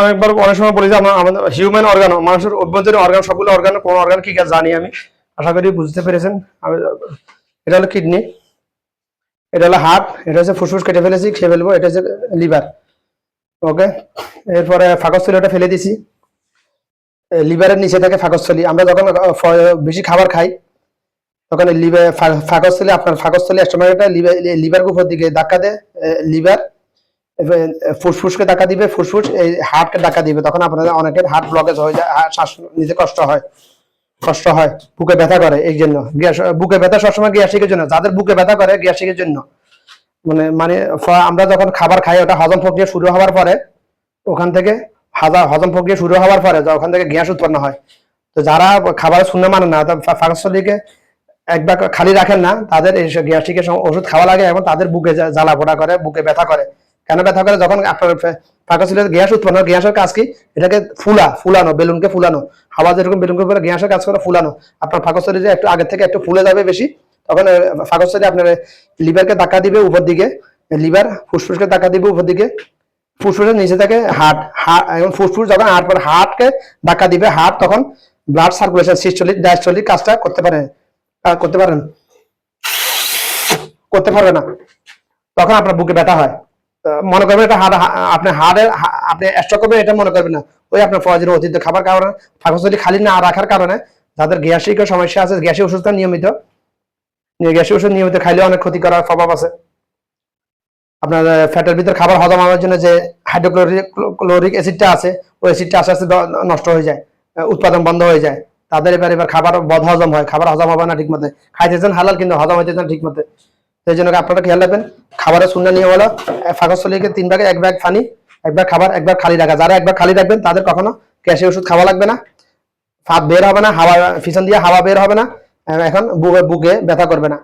অনেকবার অনেক সময় বলি যে আমাদের হিউম্যান অর্গান, মানুষের অভ্যন্তরীণ অর্গান, সবগুলো অর্গান কোন অর্গান কি কাজ জানি আমি। আশা করি বুঝতে পেরেছেন। আমি এটা হলো কিডনি, এটা হলো হার্ট, এটা হচ্ছে ফুসফুস কেটে ফেলেছি, খেয়ে ফেলবো, এটা হচ্ছে লিভার। ওকে, এরপরে ফাঁকস্থলীটা ফেলে দিছি। লিভারের নিচে থাকে ফাঁকস্থলী। আমরা যখন বেশি খাবার খাই তখন লিভার ফাঁকস্থলী, আপনার ফাঁকস্থলী স্টোমাকটা লিভার উপর দিকে ধাক্কা দেয়, লিভার ফুসফুসকে ধাক্কা দিবে, ফুসফুস এই হার্টকে ধাক্কা দিবে, তখন আপনাদের অনেকের হার্ট ব্লকেজ হয়ে যায়, শ্বাস নিতে কষ্ট হয়, বুকে ব্যথা করে। এই জন্য গ্যাস, বুকে ব্যথা সবসময় গ্যাস্ট্রিকের জন্য। যাদের বুকে ব্যথা করে গ্যাস্ট্রিকের জন্য, মানে আমরা যখন খাবার খাই ওটা হজম প্রক্রিয়া শুরু হওয়ার পরে, ওখান থেকে হজম প্রক্রিয়া শুরু হওয়ার পরে ওখান থেকে গ্যাস উৎপন্ন হয়। তো যারা খাবারের শূন্য মানে না, ফাঁকস্থলীকে একবার খালি রাখেন না, তাদের এই গ্যাস্ট্রিকের ওষুধ খাওয়া লাগে এবং তাদের বুকে জ্বালা পোড়া করে, বুকে ব্যথা করে। কেন ব্যথা করে? যখন আপনার ফাঁকস্থলীতে গ্যাস উৎপন্ন হয়, গ্যাসের কাজ কি? এটাকে ফুলানো, বেলুনকে ফুলানো। হাওয়া যেরকম বেলুনকে ফুলে, গ্যাসের কাজ করে ফুলানো। আপনার ফাঁকস্থলী যে একটু আগে থেকে একটু ফুলে যাবে বেশি, তখন ফাঁকস্থলী আপনার লিভারকে ধাক্কা দিবে উপর দিকে, লিভার ফুসফুসকে ধাক্কা দিবে উপর দিকে, ফুসফুসের নিচে থাকে হার্ট, এবং ফুসফুস যখন হার্টকে ধাক্কা দিবে, হার্ট তখন ব্লাড সার্কুলেশন, সিস্টোলিক ডায়াস্টোলিক কাজটা করতে পারেন করতে পারবে না, তখন আপনার বুকে ব্যথা হয়। মনে করবেন এটা আপনি আপনি স্ট্রোক করবেন, এটা মনে করবেন না। ওই আপনার ফজির অতিরিক্ত খাবার কারণে, ফাঁকস্থলী খালি না রাখার কারণে, যাদের গ্যাস্ট্রিকের সমস্যা আছে, গ্যাসের ওষুধটা গ্যাসের ওষুধ নিয়মিত খাইলে অনেক ক্ষতি করার প্রভাব আছে। আপনার ফ্যাটের ভিতর খাবার হজম হওয়ার জন্য যে হাইড্রোক্লোরিক অ্যাসিডটা আছে, ওই অ্যাসিডটা আস্তে আস্তে নষ্ট হয়ে যায়, উৎপাদন বন্ধ হয়ে যায়। তাদের এবার খাবার বদ হজম হয়, খাবার হজম হবে না ঠিক মতো। খাইতেছেন হালাল কিন্তু হজম হইতেছে না ঠিক মতো। সেই জন্য আপনারা খেয়াল রাখবেন, খাবারের শূন্য নিয়ে হলো ফাঁকস্থলীকে 3 ভাগে 1 ভাগ পানি, 1 ভাগ খাবার, 1 ভাগ খালি রাখা। যারা 1 ভাগ খালি রাখবেন তাদের কখনো গ্যাসের ওষুধ খাওয়া লাগবে না, ফাঁদ বের হবে না, হাওয়া পিছন দিয়ে হাওয়া বের হবে না, এখন বুকে ব্যথা করবে না।